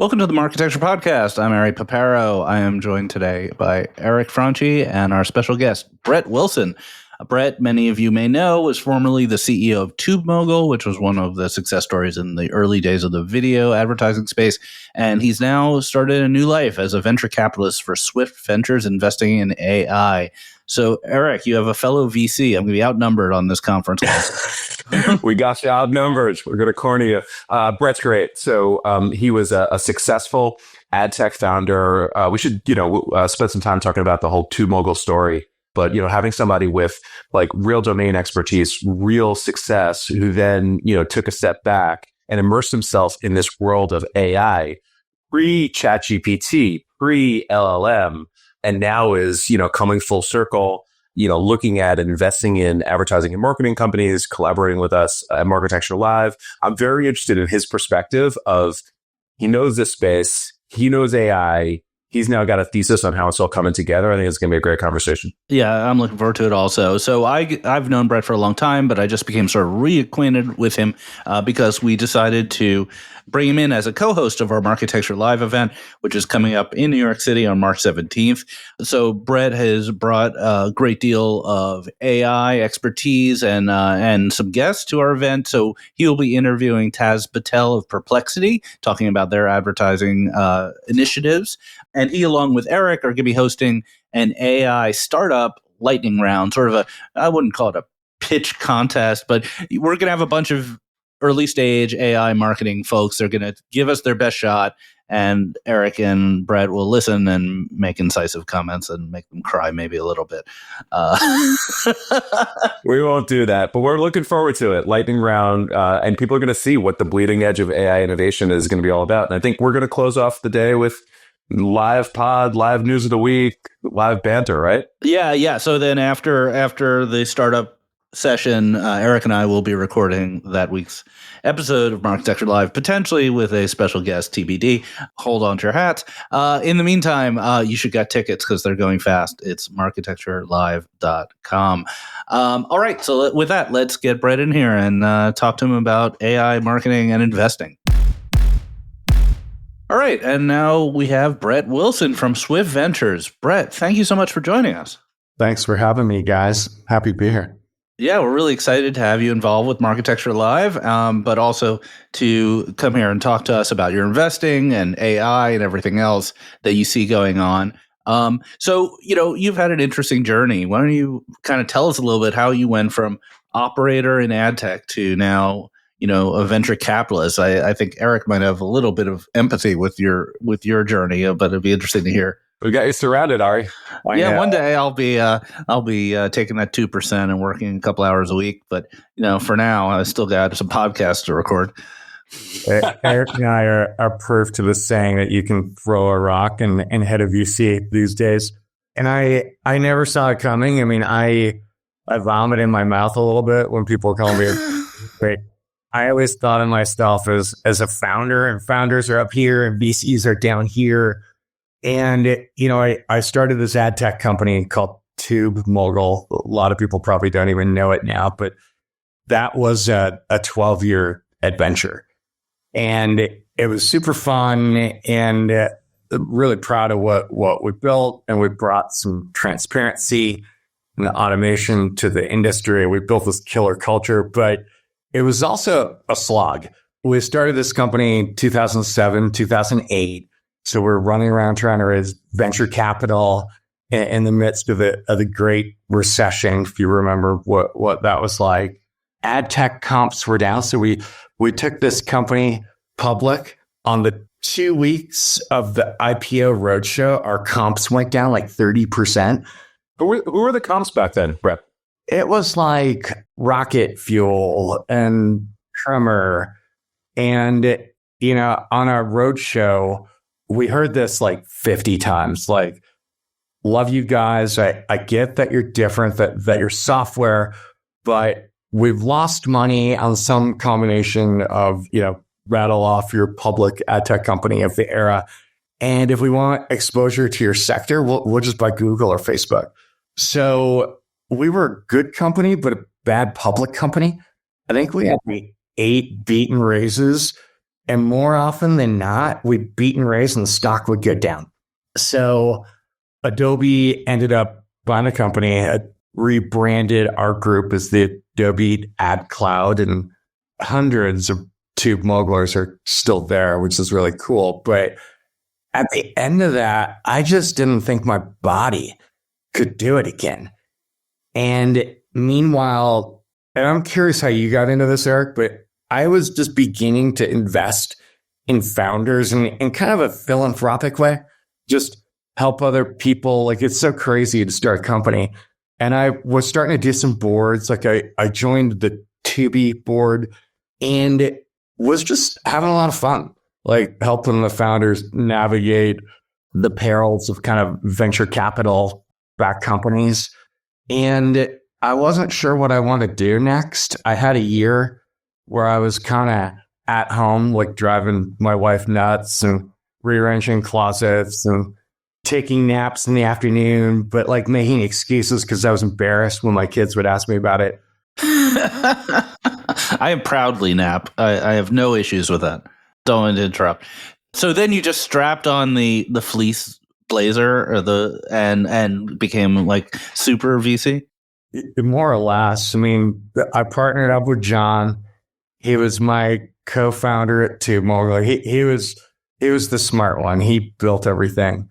Welcome to the Marketecture Podcast. I'm Ari Paparo. I am joined today by Eric Franchi and our special guest, Brett Wilson. Brett, many of you may know, was formerly the CEO of TubeMogul, which was one of the success stories in the early days of the video advertising space. And he's now started a new life as a venture capitalist for Swift Ventures, investing in AI. So, Eric, you have a fellow VC. I'm going to be outnumbered on this conference call. We got you outnumbered. We're going to corner you. Brett's great. So he was a successful ad tech founder. We should, spend some time talking about the whole TubeMogul story. But, having somebody with like real domain expertise, real success, who then, took a step back and immersed himself in this world of AI, pre-ChatGPT, pre-LLM, and now is, coming full circle, looking at investing in advertising and marketing companies, collaborating with us at Marketecture Live. I'm very interested in his perspective of, he knows this space, he knows AI, he's now got a thesis on how it's all coming together. I think it's going to be a great conversation. Yeah, I'm looking forward to it also. So I've known Brett for a long time, but I just became sort of reacquainted with him because we decided to bring him in as a co-host of our Marketecture Live event, which is coming up in New York City on March 17th. So Brett has brought a great deal of AI expertise and some guests to our event. So he will be interviewing Taz Patel of Perplexity, talking about their advertising initiatives. And he, along with Eric, are going to be hosting an AI startup lightning round, sort of I wouldn't call it a pitch contest, but we're going to have a bunch of early stage AI marketing folks. They're going to give us their best shot, and Eric and Brett will listen and make incisive comments and make them cry maybe a little bit. We won't do that, but we're looking forward to it. Lightning round, and people are going to see what the bleeding edge of AI innovation is going to be all about. And I think we're going to close off the day with live pod, live news of the week, live banter, right? Yeah. So then after the startup session, Eric and I will be recording that week's episode of Marketecture Live, potentially with a special guest, TBD. Hold on to your hats. In the meantime, you should get tickets because they're going fast. It's marketecturelive.com. All right. So with that, let's get Brett in here and talk to him about AI marketing and investing. All right. And now we have Brett Wilson from Swift Ventures. Brett, thank you so much for joining us. Thanks for having me, guys. Happy to be here. Yeah, we're really excited to have you involved with Marketecture Live, but also to come here and talk to us about your investing and AI and everything else that you see going on. So, you've had an interesting journey. Why don't you kind of tell us a little bit how you went from operator in ad tech to now, a venture capitalist? I think Eric might have a little bit of empathy with your journey, but it'd be interesting to hear. We got you surrounded, Ari. Yeah, one day I'll be taking that 2% and working a couple hours a week. But for now, I still got some podcasts to record. Eric and I are proof to the saying that you can throw a rock and hit a VC these days. And I never saw it coming. I mean, I vomit in my mouth a little bit when people call me great. I always thought of myself as a founder, and founders are up here and VCs are down here. And, I started this ad tech company called TubeMogul. A lot of people probably don't even know it now, but that was a 12-year adventure. And it was super fun and really proud of what we built. And we brought some transparency and automation to the industry. We built this killer culture, but it was also a slog. We started this company in 2007, 2008. So we're running around trying to raise venture capital in the midst of the Great Recession, if you remember what that was like. Ad tech comps were down. So we took this company public. On the 2 weeks of the IPO roadshow, our comps went down like 30%. Who were the comps back then, Brett? It was like Rocket Fuel and Tremor. And, on our roadshow, we heard this like 50 times, like, love you guys. I get that you're different, that you're software, but we've lost money on some combination of, rattle off your public ad tech company of the era. And if we want exposure to your sector, we'll just buy Google or Facebook. So we were a good company, but a bad public company. I think we had 8 beaten raises And more often than not, we'd beat and raise and the stock would go down. So Adobe ended up buying the company, rebranded our group as the Adobe Ad Cloud, and hundreds of TubeMogulers are still there, which is really cool. But at the end of that, I just didn't think my body could do it again. And meanwhile, and I'm curious how you got into this, Eric, but I was just beginning to invest in founders in kind of a philanthropic way, just help other people. Like, it's so crazy to start a company. And I was starting to do some boards. Like I joined the Tubi board and was just having a lot of fun, like helping the founders navigate the perils of kind of venture capital backed companies. And I wasn't sure what I wanted to do next. I had a year where I was kind of at home, like driving my wife nuts and rearranging closets and taking naps in the afternoon, but like making excuses because I was embarrassed when my kids would ask me about it. I proudly nap. I have no issues with that. Don't want to interrupt. So then you just strapped on the fleece blazer or and became like super VC? More or less. I mean, I partnered up with John. He was my co-founder at TubeMogul. He was the smart one. He built everything.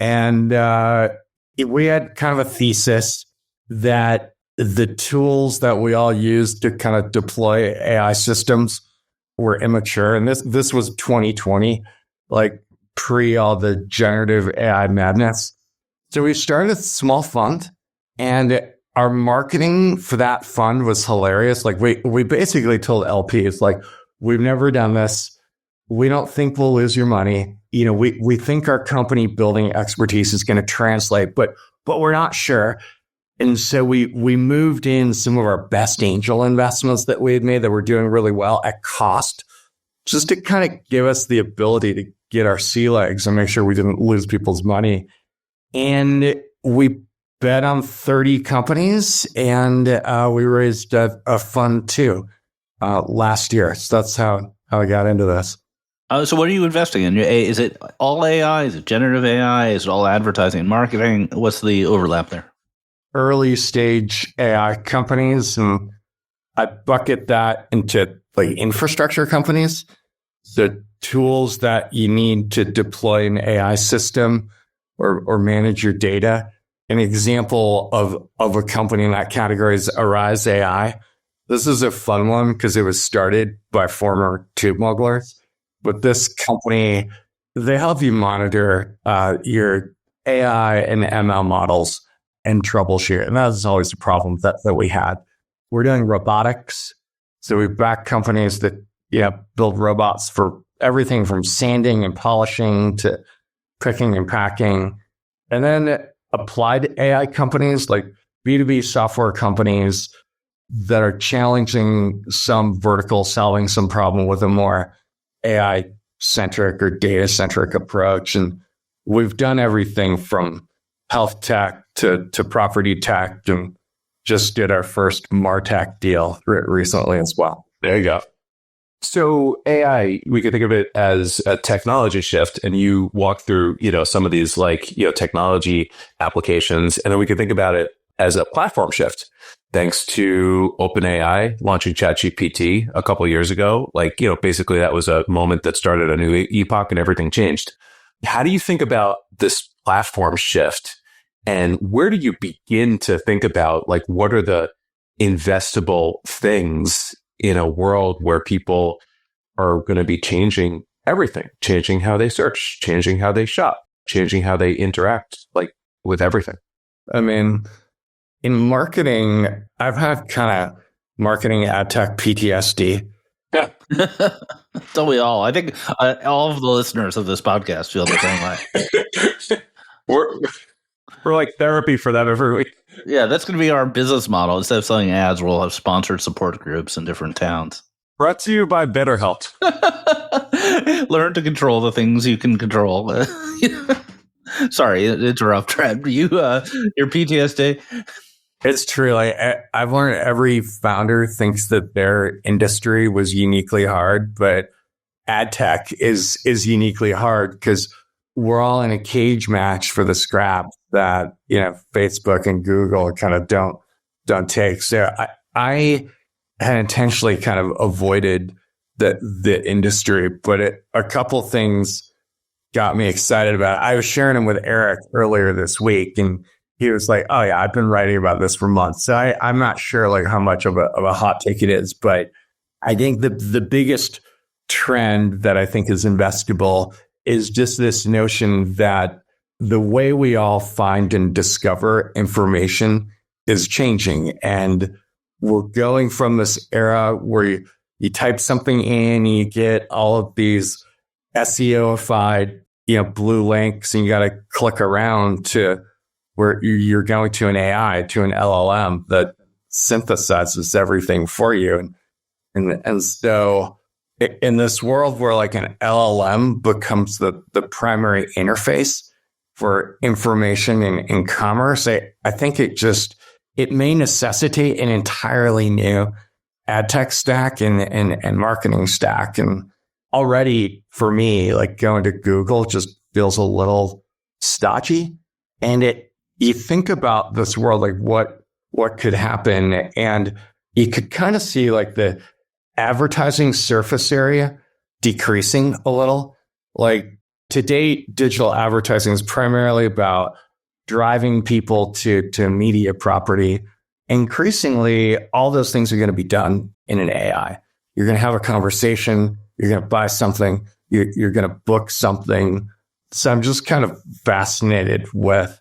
And we had kind of a thesis that the tools that we all used to kind of deploy AI systems were immature. And this was 2020, like pre all the generative AI madness. So we started a small fund, and our marketing for that fund was hilarious. Like we basically told LPs, like, we've never done this. We don't think we'll lose your money. You know, we think our company building expertise is going to translate, but we're not sure. And so we moved in some of our best angel investments that we had made that were doing really well at cost, just to kind of give us the ability to get our sea legs and make sure we didn't lose people's money. And we bet on 30 companies, and we raised a fund too last year. So that's how I got into this. So what are you investing in? Is it all AI? Is it generative AI? Is it all advertising and marketing? What's the overlap there? Early stage AI companies, and I bucket that into like infrastructure companies, the tools that you need to deploy an AI system or manage your data. An example of a company in that category is Arise AI. This is a fun one because it was started by former TubeMogulers. But this company, they help you monitor your AI and ML models and troubleshoot. And that's always a problem that we had. We're doing robotics. So we back companies that build robots for everything from sanding and polishing to picking and packing. And then applied AI companies like B2B software companies that are challenging some vertical, solving some problem with a more AI-centric or data-centric approach. And we've done everything from health tech to property tech, and just did our first MarTech deal recently as well. There you go. So AI, we could think of it as a technology shift, and you walk through, some of these technology applications, and then we could think about it as a platform shift. Thanks to OpenAI launching ChatGPT a couple of years ago, basically that was a moment that started a new epoch and everything changed. How do you think about this platform shift, and where do you begin to think about what are the investable things in a world where people are going to be changing everything, changing how they search, changing how they shop, changing how they interact, with everything? I mean, in marketing, I've had kind of marketing ad tech PTSD. Yeah. Don't we all? I think all of the listeners of this podcast feel the same way. We're like therapy for them every week. Yeah, that's going to be our business model. Instead of selling ads, we'll have sponsored support groups in different towns. Brought to you by BetterHelp. Learn to control the things you can control. Sorry, interrupt, Trent. Your PTSD? It's true. I've learned every founder thinks that their industry was uniquely hard, but ad tech is uniquely hard because we're all in a cage match for the scraps that, Facebook and Google kind of don't take. So I had intentionally kind of avoided the industry, but a couple things got me excited about it. I was sharing them with Eric earlier this week, and he was like, "Oh yeah, I've been writing about this for months." So I'm not sure like how much of a hot take it is, but I think the biggest trend that I think is investable is just this notion that the way we all find and discover information is changing, and we're going from this era where you type something in, you get all of these SEO-ified, blue links, and you got to click around to where you're going to an AI, to an LLM that synthesizes everything for you. And so in this world where like an LLM becomes the primary interface for information in commerce, I think it may necessitate an entirely new ad tech stack and marketing stack. And already for me, like going to Google just feels a little stodgy. And you think about this world, like what could happen, and you could kind of see like the advertising surface area decreasing a little. Like today, digital advertising is primarily about driving people to a media property. Increasingly, all those things are going to be done in an AI. You're going to have a conversation. You're going to buy something. You're going to book something. So I'm just kind of fascinated with,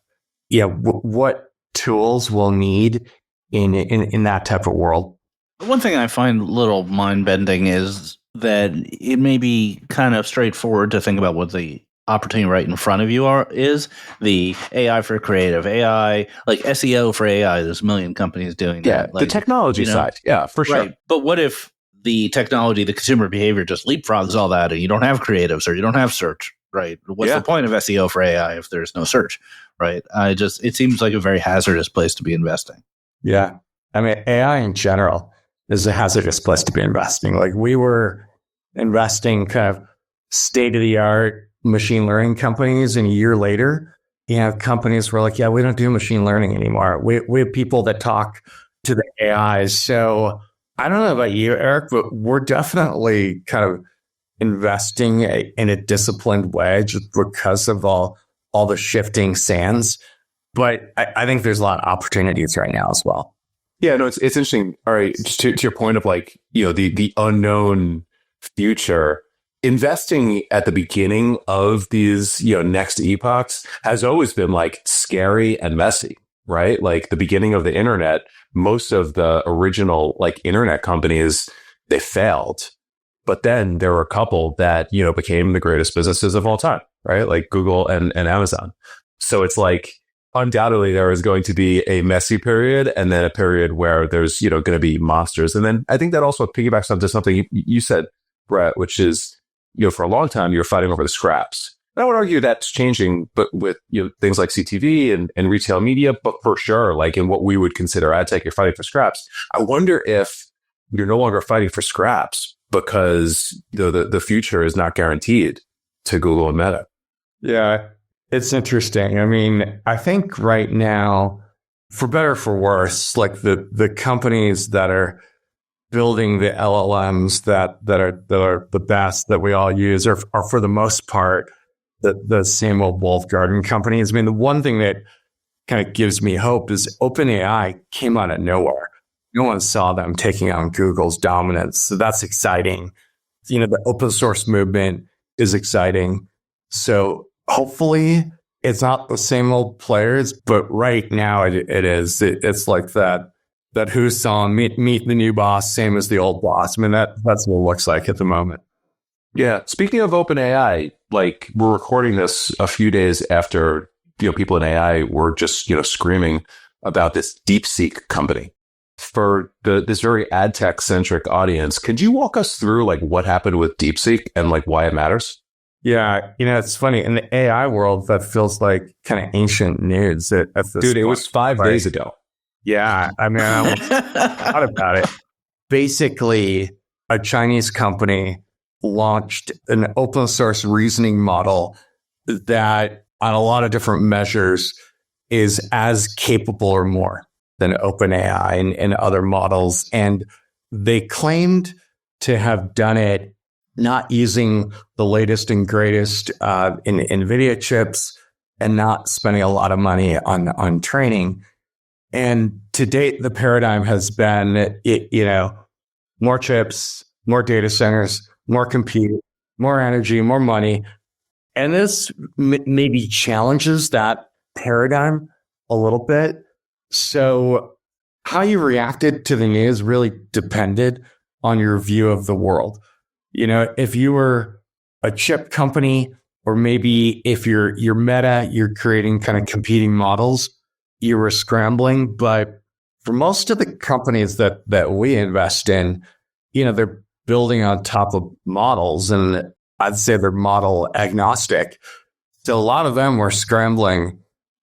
what tools we'll need in that type of world. One thing I find a little mind-bending is that it may be kind of straightforward to think about what the opportunity right in front of you is the AI for creative, AI, like SEO for AI. There's a million companies doing that. Like, the technology side. Yeah, for sure. Right. But what if the technology, the consumer behavior just leapfrogs all that and you don't have creatives or you don't have search, right? What's the point of SEO for AI if there's no search, right? It seems like a very hazardous place to be investing. Yeah. I mean, AI in general is a hazardous place to be investing. Like we were investing kind of state-of-the-art machine learning companies, and a year later, companies were like, yeah, we don't do machine learning anymore. We have people that talk to the AIs. So I don't know about you, Eric, but we're definitely kind of investing in a disciplined way just because of all the shifting sands. But I think there's a lot of opportunities right now as well. Yeah, no, it's interesting. All right, just to your point of like, the unknown future, investing at the beginning of these, next epochs has always been like scary and messy, right? Like the beginning of the internet, most of the original like internet companies, they failed. But then there were a couple that, became the greatest businesses of all time, right? Like Google and Amazon. So it's like, undoubtedly there is going to be a messy period and then a period where there's, going to be monsters. And then I think that also piggybacks onto something you said, Brett, which is, for a long time, you're fighting over the scraps. And I would argue that's changing, but with, things like CTV and retail media, but for sure, like in what we would consider ad tech, you're fighting for scraps. I wonder if you're no longer fighting for scraps because the future is not guaranteed to Google and Meta. Yeah, it's interesting. I mean, I think right now, for better or for worse, like the companies that are building the LLMs that are the best that we all use are for the most part the same old walled garden companies. I mean, the one thing that kind of gives me hope is OpenAI came out of nowhere. No one saw them taking on Google's dominance. So that's exciting. The open source movement is exciting. So hopefully it's not the same old players, but right now it is. It's like that Who song, meet the new boss, same as the old boss. I mean, that's what it looks like at the moment. Yeah. Speaking of OpenAI, like we're recording this a few days after, people in AI were just, screaming about this DeepSeek company. For this very ad tech centric audience, could you walk us through like what happened with DeepSeek and like why it matters? Yeah, it's funny. In the AI world, that feels like kind of ancient news at this Dude, point. it was 5 days ago. Yeah, I mean, I thought about it. Basically, a Chinese company, launched an open source reasoning model that on a lot of different measures is as capable or more than OpenAI and other models. And they claimed to have done it not using the latest and greatest in NVIDIA chips and not spending a lot of money on training. And to date, the paradigm has been, more chips, more data centers, more compute, more energy, more money. And this maybe challenges that paradigm a little bit. So how you reacted to the news really depended on your view of the world. If you were a chip company, or maybe if you're Meta, you're creating kind of competing models, you were scrambling. But for most of the companies that we invest in, they're building on top of models, and I'd say they're model agnostic. So a lot of them were scrambling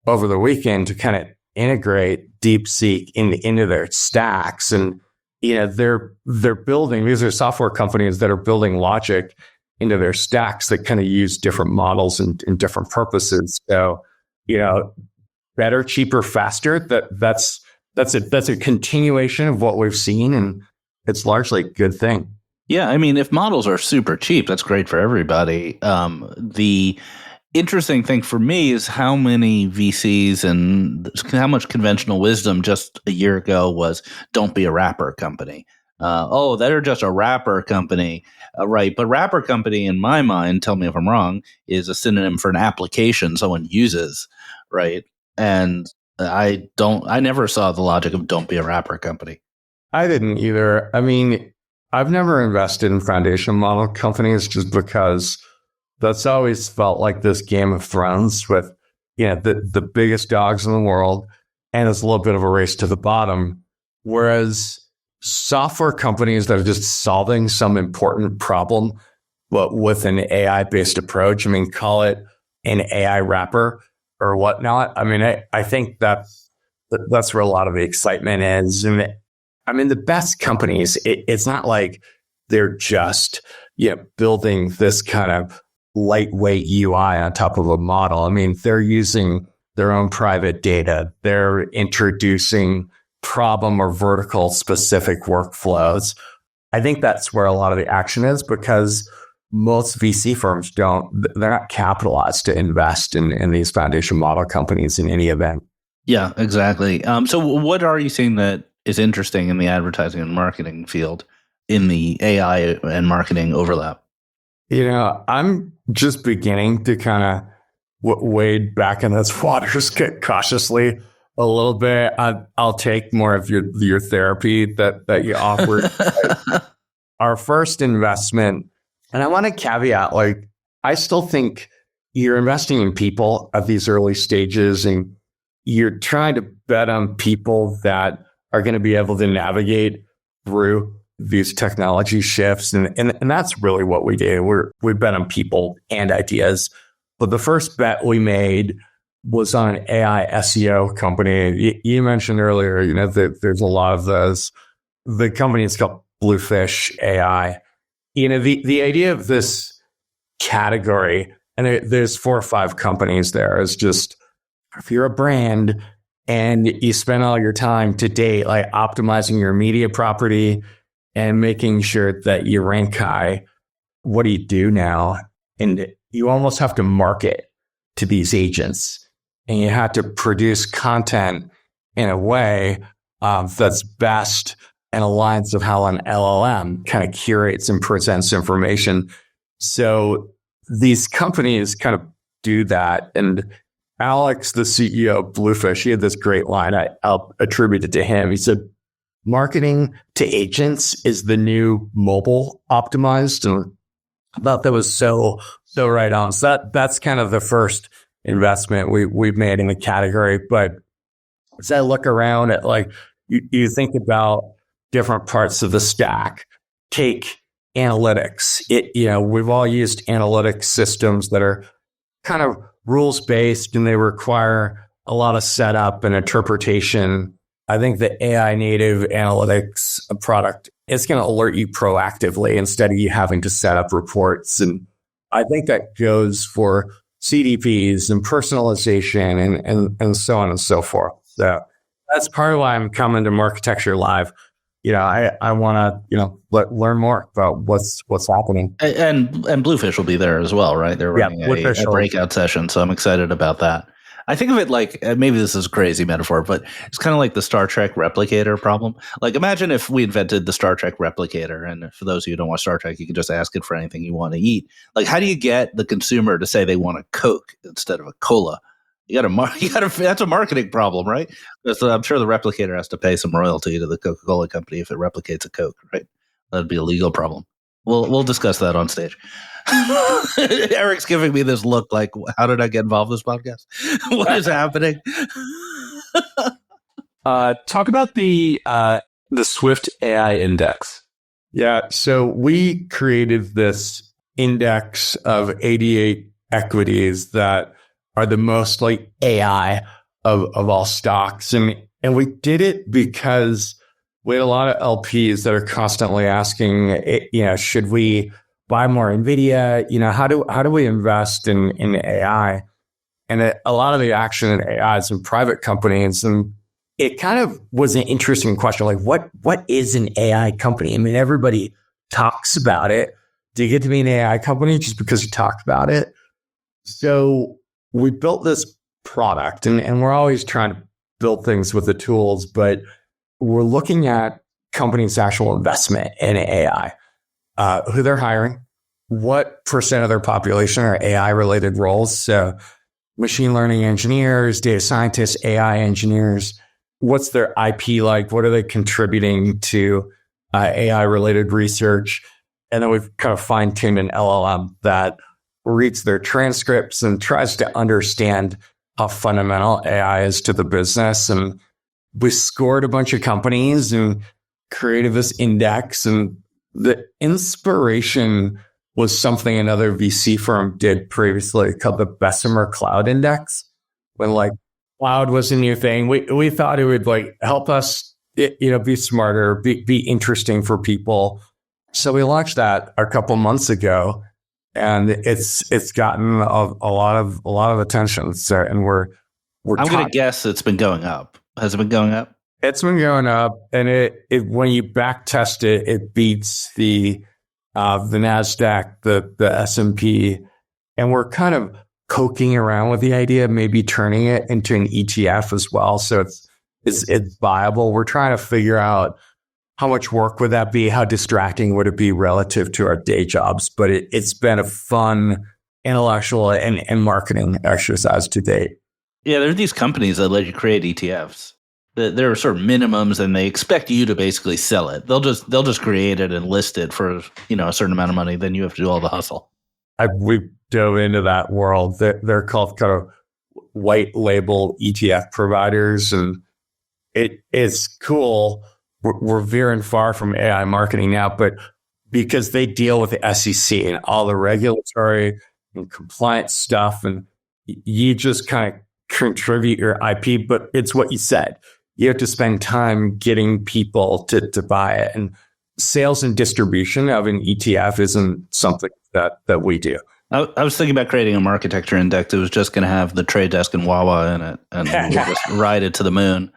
over the weekend to kind of integrate DeepSeek into their stacks. And, they're building, these are software companies that are building logic into their stacks that kind of use different models and different purposes. So, better, cheaper, faster, that's a continuation of what we've seen, and it's largely a good thing. Yeah, I mean, if models are super cheap, that's great for everybody. The interesting thing for me is how many VCs and how much conventional wisdom just a year ago was, don't be a wrapper company. They're just a wrapper company. Right. But wrapper company, in my mind, tell me if I'm wrong, is a synonym for an application someone uses. Right. And I never saw the logic of don't be a wrapper company. I didn't either. I mean, I've never invested in foundation model companies just because that's always felt like this Game of Thrones with, the biggest dogs in the world, and it's a little bit of a race to the bottom. Whereas software companies that are just solving some important problem, but with an AI-based approach, I mean, call it an AI wrapper or whatnot. I mean, I think that's where a lot of the excitement is. And I mean, the best companies, it's not like they're just building this kind of lightweight UI on top of a model. I mean, they're using their own private data. They're introducing problem or vertical specific workflows. I think that's where a lot of the action is, because most VC firms they're not capitalized to invest in these foundation model companies in any event. Yeah, exactly. So what are you seeing that is interesting in the advertising and marketing field in the AI and marketing overlap? I'm just beginning to kind of wade back in those waters cautiously a little bit. I'll take more of your therapy that you offered. Our first investment, and I want to caveat, I still think you're investing in people at these early stages, and you're trying to bet on people that are going to be able to navigate through these technology shifts. And that's really what we do. We bet on people and ideas. But the first bet we made was on an AI SEO company. You mentioned earlier, that there's a lot of those. The company is called Bluefish AI. The idea of this category, and there's 4 or 5 companies there, is just, if you're a brand and you spend all your time to date, optimizing your media property and making sure that you rank high, what do you do now? And you almost have to market to these agents, and you have to produce content in a way that's best and aligns with how an LLM kind of curates and presents information. So these companies kind of do that. And Alex, the CEO of Bluefish, he had this great line. I'll attribute it to him. He said, marketing to agents is the new mobile optimized. And I thought that was so right on. So that's kind of the first investment we've made in the category. But as I look around at, you think about different parts of the stack, take analytics. We've all used analytics systems that are kind of rules-based, and they require a lot of setup and interpretation. I think the AI native analytics a product, it's going to alert you proactively instead of you having to set up reports. And I think that goes for CDPs and personalization and so on and so forth. So that's part of why I'm coming to Marketecture Live. I want to, learn more about what's happening. And Bluefish will be there as well, right? They're running a breakout session, so I'm excited about that. I think of it like, maybe this is a crazy metaphor, but it's kind of like the Star Trek replicator problem. Like, imagine if we invented the Star Trek replicator, and for those of you who don't watch Star Trek, you can just ask it for anything you want to eat. Like, how do you get the consumer to say they want a Coke instead of a cola? That's a marketing problem, right? So I'm sure the replicator has to pay some royalty to the Coca-Cola company if it replicates a Coke, right? That'd be a legal problem. We'll discuss that on stage. Eric's giving me this look like, how did I get involved in this podcast? What is happening? Talk about the Swift AI Index. Yeah, so we created this index of 88 equities that are the most like AI of all stocks. And we did it because we had a lot of LPs that are constantly asking, should we buy more NVIDIA? How do we invest in AI? And a lot of the action in AI is in private companies. And it kind of was an interesting question. Like, what is an AI company? I mean, everybody talks about it. Do you get to be an AI company just because you talk about it? So we built this product, and we're always trying to build things with the tools, but we're looking at companies' actual investment in AI, who they're hiring, what percent of their population are AI-related roles. So machine learning engineers, data scientists, AI engineers, what's their IP like? What are they contributing to AI-related research? And then we've kind of fine-tuned an LLM that reads their transcripts and tries to understand how fundamental AI is to the business. And we scored a bunch of companies and created this index. And the inspiration was something another VC firm did previously called the Bessemer Cloud Index. When like cloud was a new thing, we thought it would like help us, be smarter, be interesting for people. So we launched that a couple months ago. And it's gotten a lot of attention. So, and we're I'm going to guess it's been going up. Has it been going up? It's been going up, and it when you back test it, it beats the NASDAQ, the S&P, and we're kind of poking around with the idea of maybe turning it into an ETF as well. So it's viable. We're trying to figure out how much work would that be? How distracting would it be relative to our day jobs? But it's been a fun intellectual and marketing exercise to date. Yeah, there are these companies that let you create ETFs. There are sort of minimums, and they expect you to basically sell it. They'll just create it and list it for a certain amount of money. Then you have to do all the hustle. We dove into that world. They're called kind of white label ETF providers, and it is cool. We're veering far from AI marketing now, but because they deal with the SEC and all the regulatory and compliance stuff, and you just kind of contribute your IP, but it's what you said. You have to spend time getting people to buy it. And sales and distribution of an ETF isn't something that we do. I was thinking about creating a Marketecture index. It was just going to have the Trade Desk and Wawa in it, and we'll just ride it to the moon.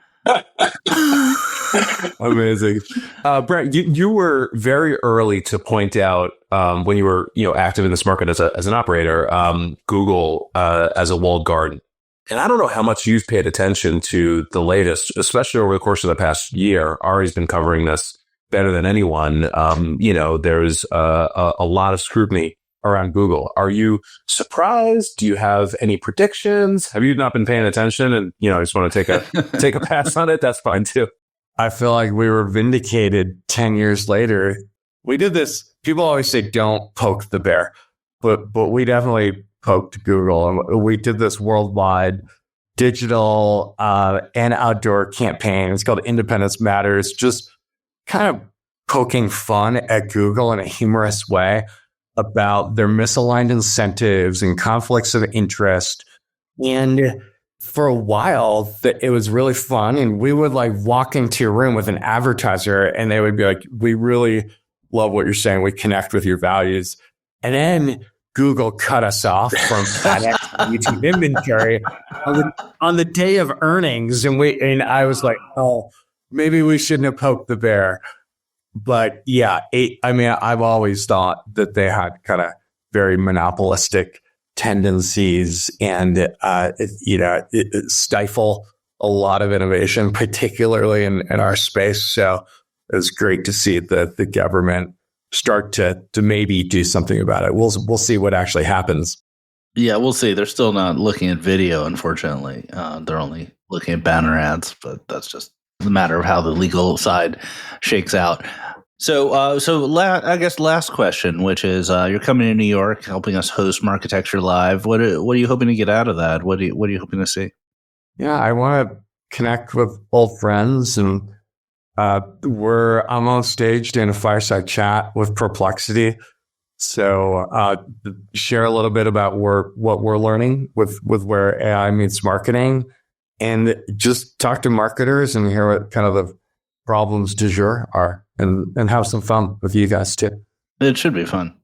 Amazing. Brent, you were very early to point out when you were active in this market as an operator, Google as a walled garden. And I don't know how much you've paid attention to the latest, especially over the course of the past year. Ari's been covering this better than anyone. There's a lot of scrutiny around Google. Are you surprised? Do you have any predictions? Have you not been paying attention and just want to take a pass on it? That's fine too. I feel like we were vindicated 10 years later. We did this. People always say, don't poke the bear, but we definitely poked Google. And we did this worldwide digital and outdoor campaign. It's called Independence Matters, just kind of poking fun at Google in a humorous way about their misaligned incentives and conflicts of interest. And for a while, it was really fun. And we would like walk into a room with an advertiser and they would be like, we really love what you're saying. We connect with your values. And then Google cut us off from FedEx YouTube inventory on the day of earnings. And I was like, oh, maybe we shouldn't have poked the bear. But yeah, I've always thought that they had kind of very monopolistic tendencies and, it stifle a lot of innovation, particularly in our space. So it's great to see the government start to maybe do something about it. We'll see what actually happens. Yeah, we'll see. They're still not looking at video, unfortunately. They're only looking at banner ads, but that's just a matter of how the legal side shakes out. So I guess last question, which is you're coming to New York, helping us host Marketecture Live. What are you hoping to get out of that? What are you hoping to see? Yeah, I want to connect with old friends, and I'm on stage doing a fireside chat with Perplexity. So share a little bit about what we're learning with where AI meets marketing, and just talk to marketers and hear what kind of the problems du jour are, and have some fun with you guys too. It should be fun.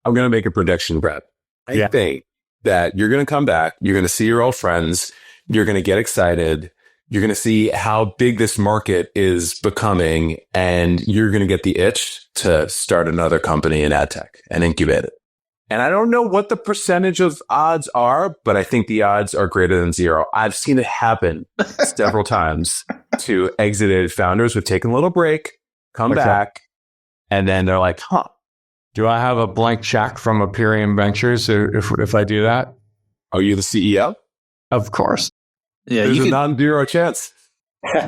I'm going to make a prediction, Brett. I think that you're going to come back. You're going to see your old friends. You're going to get excited. You're going to see how big this market is becoming, and you're going to get the itch to start another company in ad tech and incubate it. And I don't know what the percentage of odds are, but I think the odds are greater than zero. I've seen it happen several times to exited founders who've taken a little break, come back, and then they're like, huh. Do I have a blank check from Aperion Ventures if I do that? Are you the CEO? Of course. Yeah, There's a non-zero chance.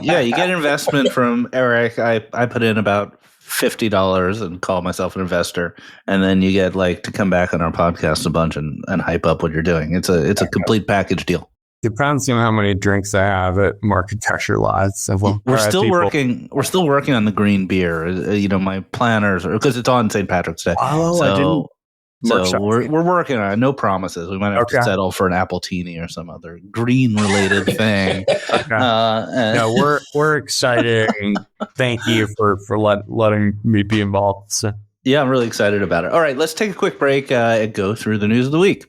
Yeah, you get investment from Eric. I put in about $50 and call myself an investor, and then you get to come back on our podcast a bunch and hype up what you're doing. It's a complete package deal. Depends on how many drinks I have at Marketecture Live. So we're still working on the green beer. My planners, because it's on St. Patrick's Day. Oh, so, I didn't. So we're working on it. No promises. We might have to settle for an Appletini or some other green related thing. No, we're excited. Thank you for letting me be involved. So. Yeah, I'm really excited about it. All right, let's take a quick break and go through the news of the week.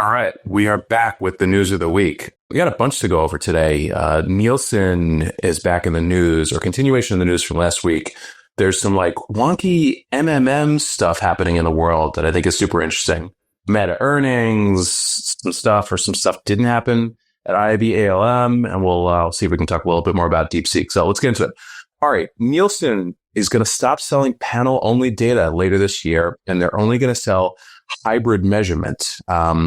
All right, we are back with the news of the week. We got a bunch to go over today. Nielsen is back in the news, or continuation of the news from last week. There's some wonky MMM stuff happening in the world that I think is super interesting. Meta earnings, some stuff didn't happen at IAB ALM, and we'll see if we can talk a little bit more about DeepSeek. So let's get into it. All right, Nielsen is going to stop selling panel-only data later this year, and they're only going to sell hybrid measurement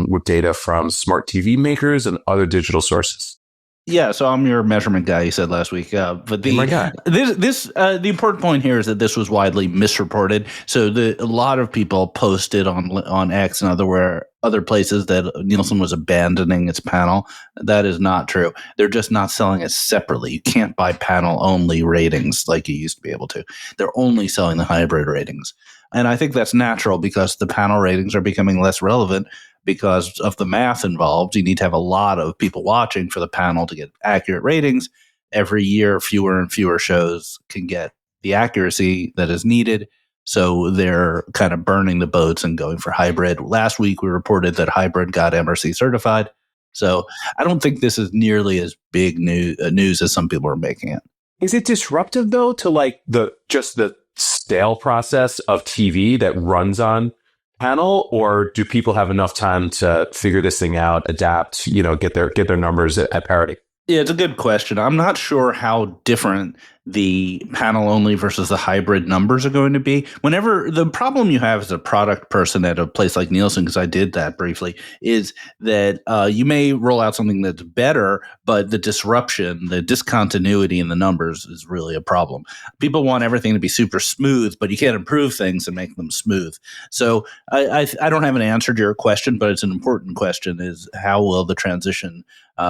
with data from smart TV makers and other digital sources. Yeah, so I'm your measurement guy, you said last week. But the important point here is that this was widely misreported. So a lot of people posted on X and other places that Nielsen was abandoning its panel. That is not true. They're just not selling it separately. You can't buy panel-only ratings like you used to be able to. They're only selling the hybrid ratings. And I think that's natural because the panel ratings are becoming less relevant because of the math involved. You need to have a lot of people watching for the panel to get accurate ratings. Every year, fewer and fewer shows can get the accuracy that is needed. So they're kind of burning the boats and going for hybrid. Last week, we reported that hybrid got MRC certified. So I don't think this is nearly as big news as some people are making it. Is it disruptive, though, to the stale process of TV that runs on panel, or do people have enough time to figure this thing out, adapt, get their numbers at parity? Yeah, it's a good question. I'm not sure how different the panel only versus the hybrid numbers are going to be. Whenever the problem you have as a product person at a place like Nielsen, because I did that briefly, is that you may roll out something that's better, but the disruption, the discontinuity in the numbers is really a problem. People want everything to be super smooth, but you can't improve things and make them smooth. So I don't have an answer to your question, but it's an important question: is how will the transition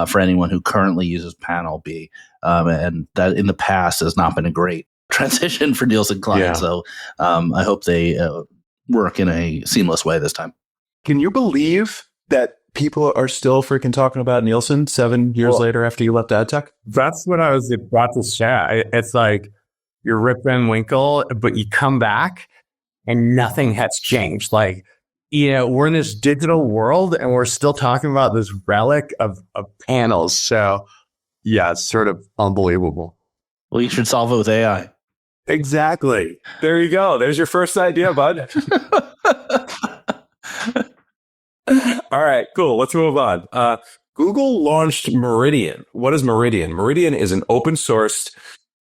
for anyone who currently uses panel be? And that in the past has not been a great transition for Nielsen clients. Yeah. So I hope they work in a seamless way this time. Can you believe that people are still freaking talking about Nielsen 7 years later after you left ad tech? That's what I was about to say. It's like you're Rip Van Winkle, but you come back and nothing has changed. Like, we're in this digital world and we're still talking about this relic of panels. So yeah, it's sort of unbelievable. Well, you should solve it with AI. Exactly. There you go. There's your first idea, bud. All right, cool. Let's move on. Google launched Meridian. What is Meridian? Meridian is an open sourced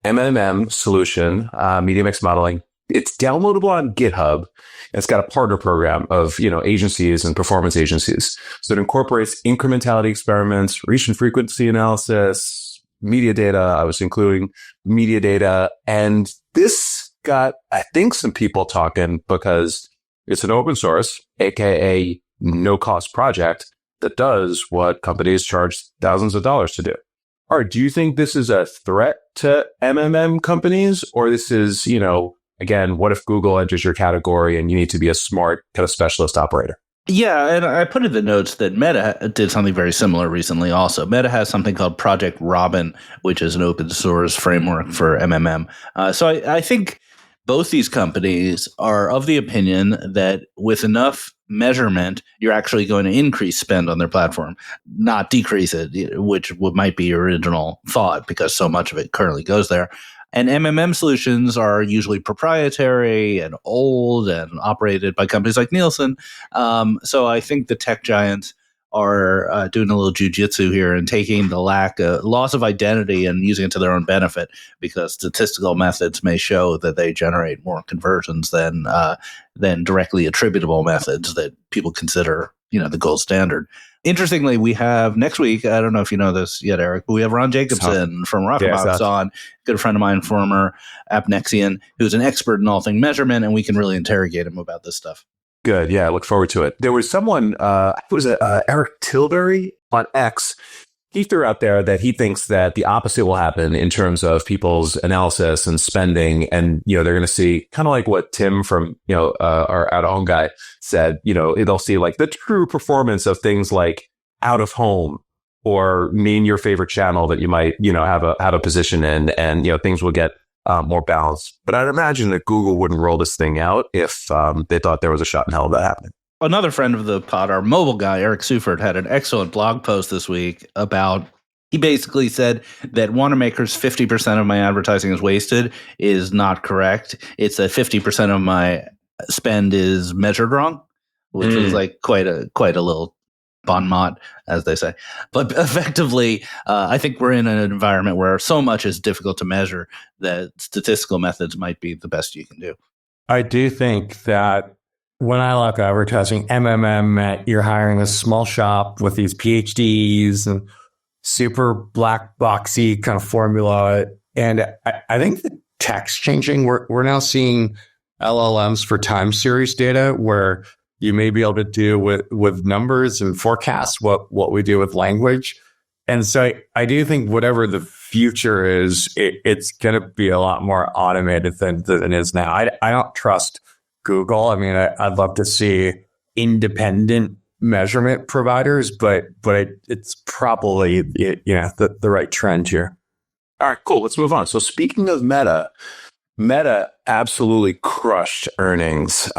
MMM solution, media mix modeling. It's downloadable on GitHub. It's got a partner program of, agencies and performance agencies. So it incorporates incrementality experiments, reach and frequency analysis, media data. I was including media data. And this got, I think, some people talking because it's an open source, aka no cost project that does what companies charge thousands of dollars to do. All right, do you think this is a threat to MMM companies, or this is, again, what if Google enters your category and you need to be a smart kind of specialist operator? Yeah, and I put in the notes that Meta did something very similar recently also. Meta has something called Project Robin, which is an open source framework for MMM. So I think both these companies are of the opinion that with enough measurement, you're actually going to increase spend on their platform, not decrease it, which might be your original thought because so much of it currently goes there. And MMM solutions are usually proprietary and old and operated by companies like Nielsen. So I think the tech giants are doing a little jujitsu here and taking the loss of identity and using it to their own benefit, because statistical methods may show that they generate more conversions than directly attributable methods that people consider, the gold standard. Interestingly, we have next week, I don't know if you know this yet, Eric, but we have Ron Jacobson from Rockerbox on, good friend of mine, former Appnexian, who's an expert in all things measurement, and we can really interrogate him about this stuff. Good. Yeah, I look forward to it. There was someone, it was Eric Tilbury on X. He threw out there that he thinks that the opposite will happen in terms of people's analysis and spending. And, they're going to see kind of like what Tim from, our out of home guy said, they'll see like the true performance of things like out of home or name your favorite channel that you might, have a position in, and, things will get more balanced. But I'd imagine that Google wouldn't roll this thing out if they thought there was a shot in hell of that happening. Another friend of the pod, our mobile guy, Eric Seufert, had an excellent blog post this week about, he basically said that Wanamaker's 50% of my advertising is wasted is not correct. It's that 50% of my spend is measured wrong, which is like quite a little bon mot, as they say. But effectively, I think we're in an environment where so much is difficult to measure that statistical methods might be the best you can do. I do think that when I look at advertising, MMM meant you're hiring a small shop with these PhDs and super black boxy kind of formula. And I think the tech's changing. We're now seeing LLMs for time series data where you may be able to do with numbers and forecasts what we do with language. And so I do think whatever the future is, it's going to be a lot more automated than it is now. I don't trust Google. I mean, I'd love to see independent measurement providers, but it's probably the right trend here. All right, cool. Let's move on. So speaking of Meta absolutely crushed earnings.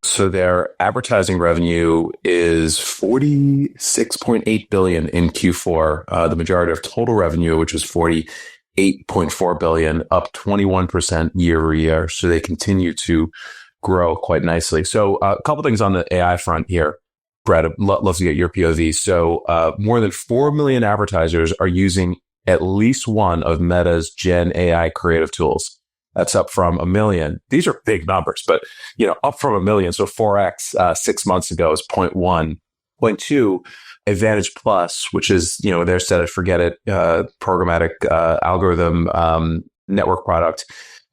So their advertising revenue is $46.8 billion in Q4. The majority of total revenue, which was $48.4 billion, up 21% year over year. So they continue to grow quite nicely. So a couple things on the AI front here, Brett. I'd love to get your POV. So more than 4 million advertisers are using at least one of Meta's Gen AI creative tools. That's up from 1 million. These are big numbers, but up from 1 million. So 4x 6 months ago is 0.1. 0.2, Advantage Plus, which is their set it forget it programmatic algorithm network product,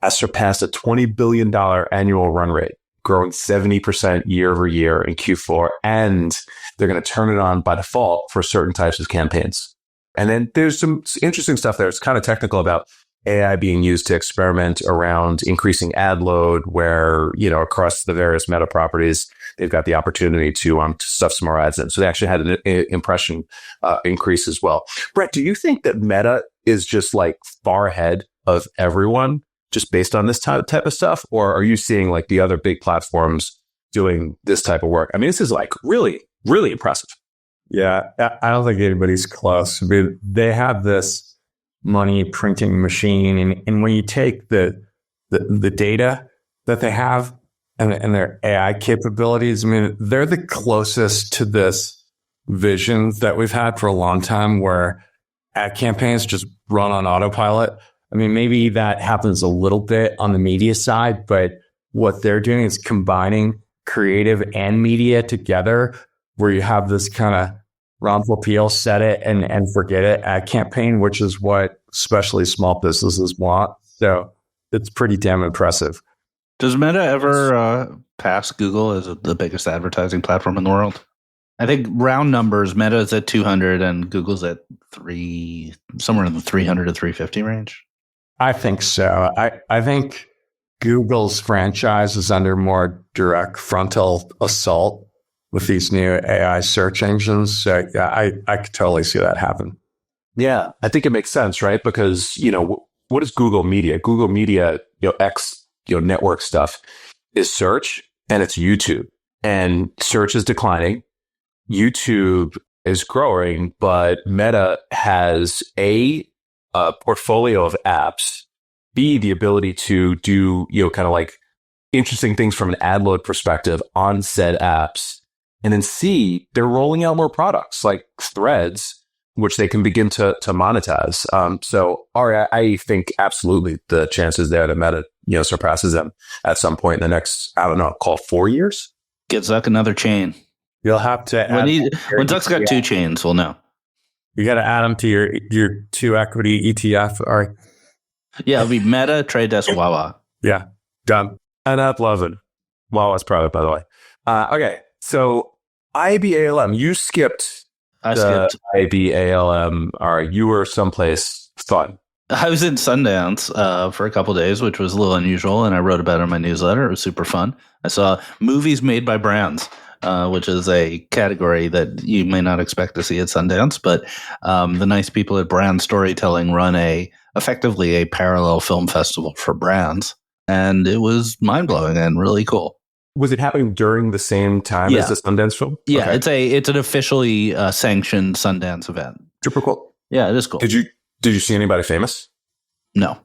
has surpassed a $20 billion annual run rate, growing 70% year over year in Q4. And they're going to turn it on by default for certain types of campaigns. And then there's some interesting stuff there. It's kind of technical about AI being used to experiment around increasing ad load, where, across the various Meta properties, they've got the opportunity to stuff some more ads in. So they actually had an impression increase as well. Brett, do you think that Meta is just like far ahead of everyone just based on this type of stuff? Or are you seeing like the other big platforms doing this type of work? I mean, this is like really, really impressive. Yeah, I don't think anybody's close. I mean, they have this money printing machine, and when you take the data that they have and their AI capabilities, I mean, they're the closest to this vision that we've had for a long time, where ad campaigns just run on autopilot. I mean, maybe that happens a little bit on the media side, but what they're doing is combining creative and media together, where you have this kind of Ron Popeil set it and forget it ad campaign, which is what especially small businesses want. So it's pretty damn impressive. Does Meta ever pass Google as the biggest advertising platform in the world? I think round numbers, Meta is at 200 and Google's at somewhere in the 300 to 350 range. I think so. I think Google's franchise is under more direct frontal assault with these new AI search engines. So yeah, I could totally see that happen. Yeah, I think it makes sense, right? Because, what is Google Media? Google Media, network stuff is search, and it's YouTube. And search is declining. YouTube is growing, but Meta has a portfolio of apps, B, the ability to do, kind of like interesting things from an ad load perspective on said apps. And then C, they're rolling out more products like Threads, which they can begin to monetize. So Ari, I think absolutely the chances there that Meta, surpasses them at some point in the next, I don't know, call 4 years. Get Zuck another chain. You'll have to when Zuck's got two chains, we'll know. You got to add them to your 2 equity ETF. Ari. Yeah, it'll be Meta, Trade Desk, Wawa. Yeah, done. And I'd love it. Wawa's private, by the way. Okay, so IBALM, you skipped. I skipped IBALM. All right, you were someplace fun. I was in Sundance for a couple of days, which was a little unusual, and I wrote about it in my newsletter. It was super fun. I saw movies made by brands, which is a category that you may not expect to see at Sundance, but the nice people at Brand Storytelling run effectively a parallel film festival for brands, and it was mind-blowing and really cool. Was it happening during the same time as the Sundance film? Yeah, okay. It's an officially sanctioned Sundance event. Super cool. Yeah, it is cool. Did you see anybody famous? No.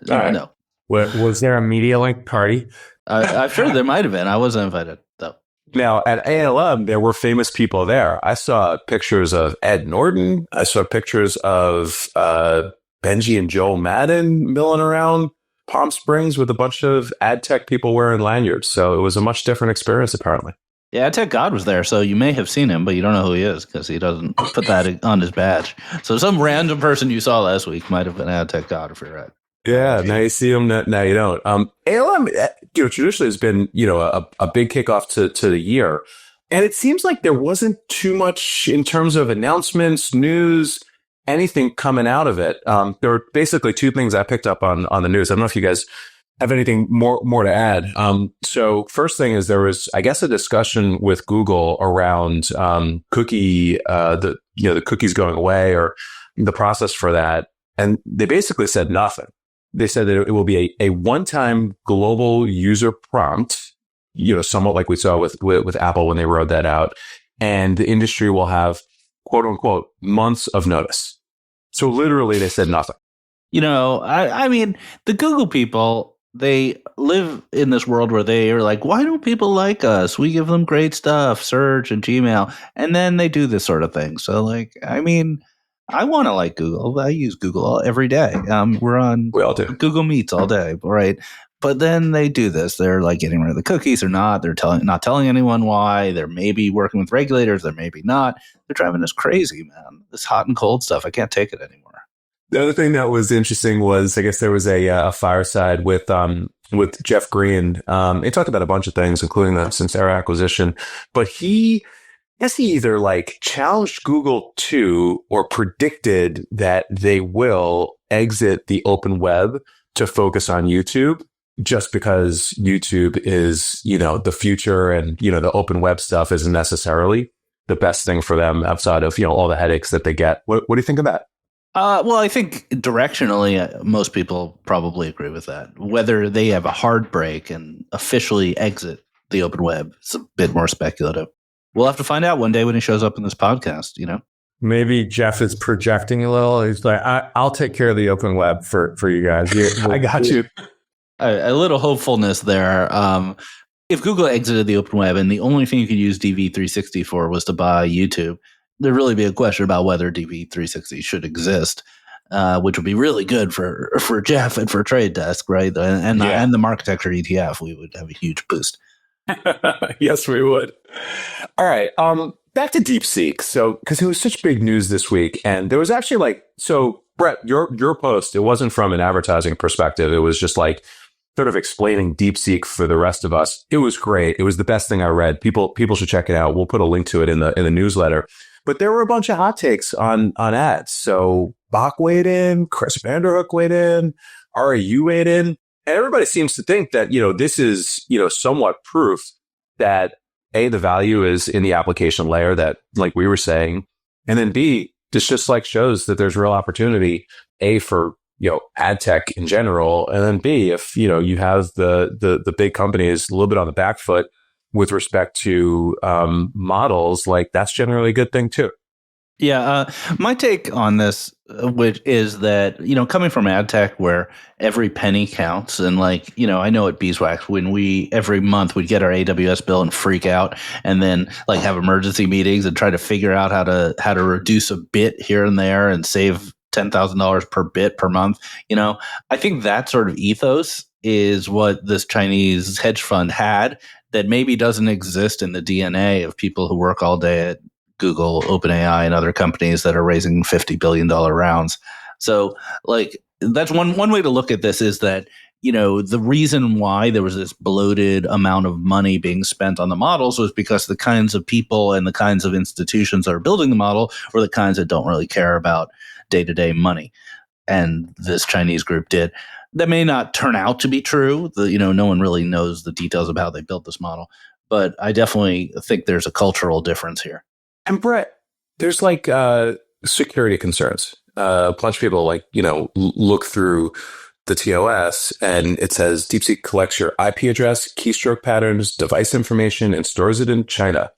Right. No. Was there a Media Link party? I'm sure there might have been. I wasn't invited, though. Now, at ALM, there were famous people there. I saw pictures of Ed Norton. I saw pictures of Benji and Joel Madden milling around Palm Springs with a bunch of ad tech people wearing lanyards. So it was a much different experience, apparently. Yeah, Ad Tech God was there, so you may have seen him, but you don't know who he is because he doesn't put that on his badge. So some random person you saw last week might have been Ad Tech God if you're right. Yeah, now you see him, now you don't. ALM, traditionally has been, a big kickoff to the year. And it seems like there wasn't too much in terms of announcements, news, anything coming out of it. There were basically 2 things I picked up on the news. I don't know if you guys have anything more to add. So first thing is there was, I guess, a discussion with Google around cookie, the cookies going away or the process for that. And they basically said nothing. They said that it will be a one-time global user prompt, somewhat like we saw with Apple when they rolled that out. And the industry will have, quote unquote, months of notice. So literally they said nothing. I mean, the Google people, they live in this world where they are like, why don't people like us? We give them great stuff, search and Gmail. And then they do this sort of thing. So I want to like Google. I use Google every day. We all do. Google Meets all day, right? But then they do this. They're like getting rid of the cookies or not. They're not telling anyone why. They're maybe working with regulators. They're maybe not. They're driving us crazy, man. This hot and cold stuff. I can't take it anymore. The other thing that was interesting was, I guess there was a fireside with Jeff Green. He talked about a bunch of things, including the Sincera acquisition, but he either challenged Google to or predicted that they will exit the open web to focus on YouTube just because YouTube is, the future and, the open web stuff isn't necessarily the best thing for them outside of, all the headaches that they get. What do you think of that? Well, I think directionally, most people probably agree with that. Whether they have a hard break and officially exit the open web, it's a bit more speculative. We'll have to find out one day when he shows up in this podcast, Maybe Jeff is projecting a little. He's like, I'll take care of the open web for you guys. I got you. A little hopefulness there. If Google exited the open web and the only thing you could use DV360 for was to buy YouTube, there'd really be a question about whether DV360 should exist, which would be really good for Jeff and for Trade Desk, right? And the Marketecture ETF, we would have a huge boost. Yes, we would. All right. Back to DeepSeek. So, because it was such big news this week, and there was actually Brett, your post, it wasn't from an advertising perspective. It was just sort of explaining DeepSeek for the rest of us. It was great. It was the best thing I read. People should check it out. We'll put a link to it in the newsletter. But there were a bunch of hot takes on ads. So Bach weighed in, Chris Vanderhook weighed in, RAU weighed in. And everybody seems to think that, this is, somewhat proof that A, the value is in the application layer that, like we were saying. And then B, this just shows that there's real opportunity, A, for, ad tech in general. And then B, if, you have the big companies a little bit on the back foot with respect to models, that's generally a good thing too. Yeah, my take on this, which is that, coming from ad tech where every penny counts, and I know at Beeswax when every month we'd get our AWS bill and freak out, and then have emergency meetings and try to figure out how to reduce a bit here and there and save $10,000 per bit per month. I think that sort of ethos is what this Chinese hedge fund had that maybe doesn't exist in the DNA of people who work all day at Google, OpenAI, and other companies that are raising $50 billion rounds. So that's one way to look at this, is that, the reason why there was this bloated amount of money being spent on the models was because the kinds of people and the kinds of institutions that are building the model were the kinds that don't really care about day-to-day money. And this Chinese group did. That may not turn out to be true. No one really knows the details of how they built this model. But I definitely think there's a cultural difference here. And Brett, there's security concerns. A bunch of people look through the TOS and it says DeepSeek collects your IP address, keystroke patterns, device information, and stores it in China,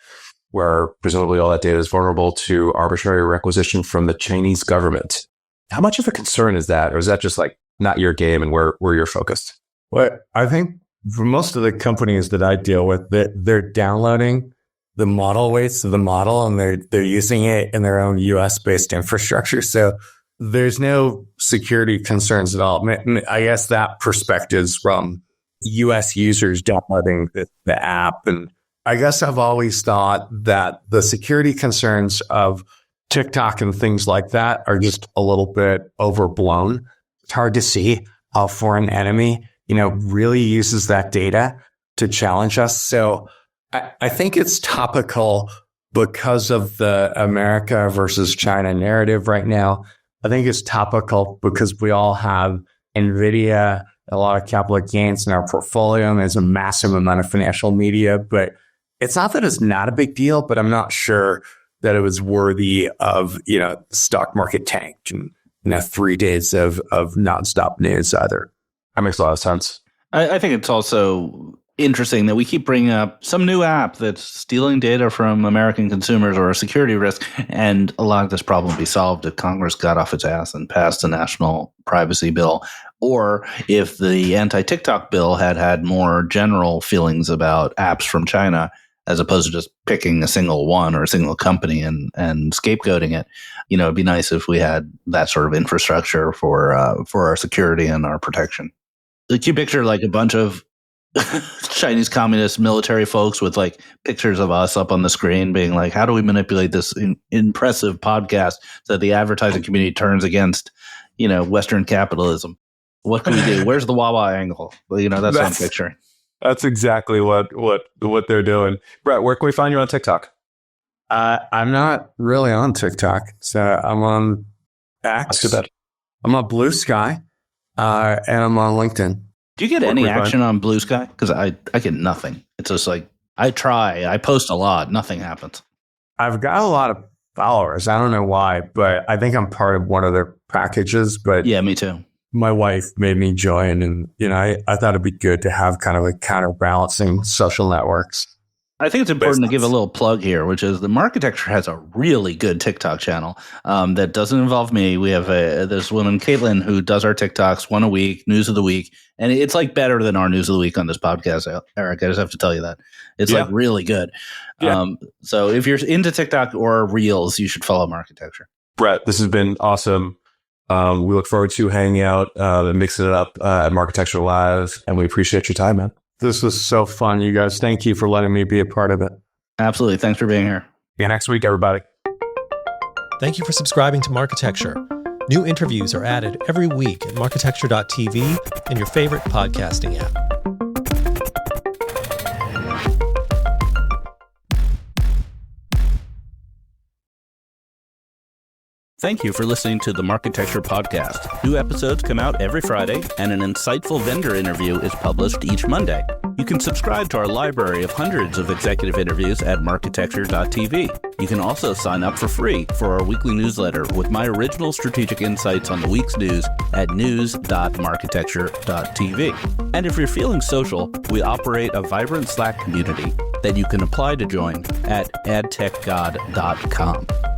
where presumably all that data is vulnerable to arbitrary requisition from the Chinese government. How much of a concern is that? Or is that just not your game and where you're focused? Well, I think for most of the companies that I deal with, they're downloading the model weights of the model and they're using it in their own US based infrastructure. So there's no security concerns at all. I guess that perspective is from US users downloading the app. And I guess I've always thought that the security concerns of TikTok and things like that are just a little bit overblown. It's hard to see how a foreign enemy, really uses that data to challenge us. So I think it's topical because of the America versus China narrative right now. I think it's topical because we all have NVIDIA, a lot of capital gains in our portfolio, and there's a massive amount of financial media. But it's not that it's not a big deal, but I'm not sure that it was worthy of, the stock market tanked and 3 days of nonstop news either. That makes a lot of sense. I think it's also interesting that we keep bringing up some new app that's stealing data from American consumers or a security risk, and a lot of this problem would be solved if Congress got off its ass and passed a national privacy bill, or if the anti-TikTok bill had more general feelings about apps from China, as opposed to just picking a single one or a single company and scapegoating it. It'd be nice if we had that sort of infrastructure for our security and our protection. Like, you picture a bunch of Chinese communist military folks with pictures of us up on the screen being how do we manipulate this impressive podcast so that the advertising community turns against, Western capitalism? What can we do? Where's the Wawa angle? Well, that's what I'm picturing. That's exactly what they're doing. Brett, where can we find you on TikTok? I'm not really on TikTok, so I'm on X. That's too bad. I'm on Blue Sky, and I'm on LinkedIn. Do you get any action on Blue Sky? Because I get nothing. It's just like, I post a lot, nothing happens. I've got a lot of followers. I don't know why, but I think I'm part of one of their packages. But yeah, me too. My wife made me join, and I thought it'd be good to have kind of like counterbalancing social networks. I think it's important to give a little plug here, which is the Marketecture has a really good TikTok channel that doesn't involve me. We have this woman, Caitlin, who does our TikToks one a week, news of the week. And it's like better than our news of the week on this podcast, Eric. I just have to tell you that. It's like really good. Yeah. So if you're into TikTok or Reels, you should follow Marketecture. Brett, this has been awesome. We look forward to hanging out and mixing it up at Marketecture Live. And we appreciate your time, man. This was so fun, you guys. Thank you for letting me be a part of it. Absolutely. Thanks for being here. See you next week, everybody. Thank you for subscribing to Marketecture. New interviews are added every week at marketecture.tv and your favorite podcasting app. Thank you for listening to the Marketecture podcast. New episodes come out every Friday, and an insightful vendor interview is published each Monday. You can subscribe to our library of hundreds of executive interviews at marketecture.tv. You can also sign up for free for our weekly newsletter with my original strategic insights on the week's news at news.marketecture.tv. And if you're feeling social, we operate a vibrant Slack community that you can apply to join at adtechgod.com.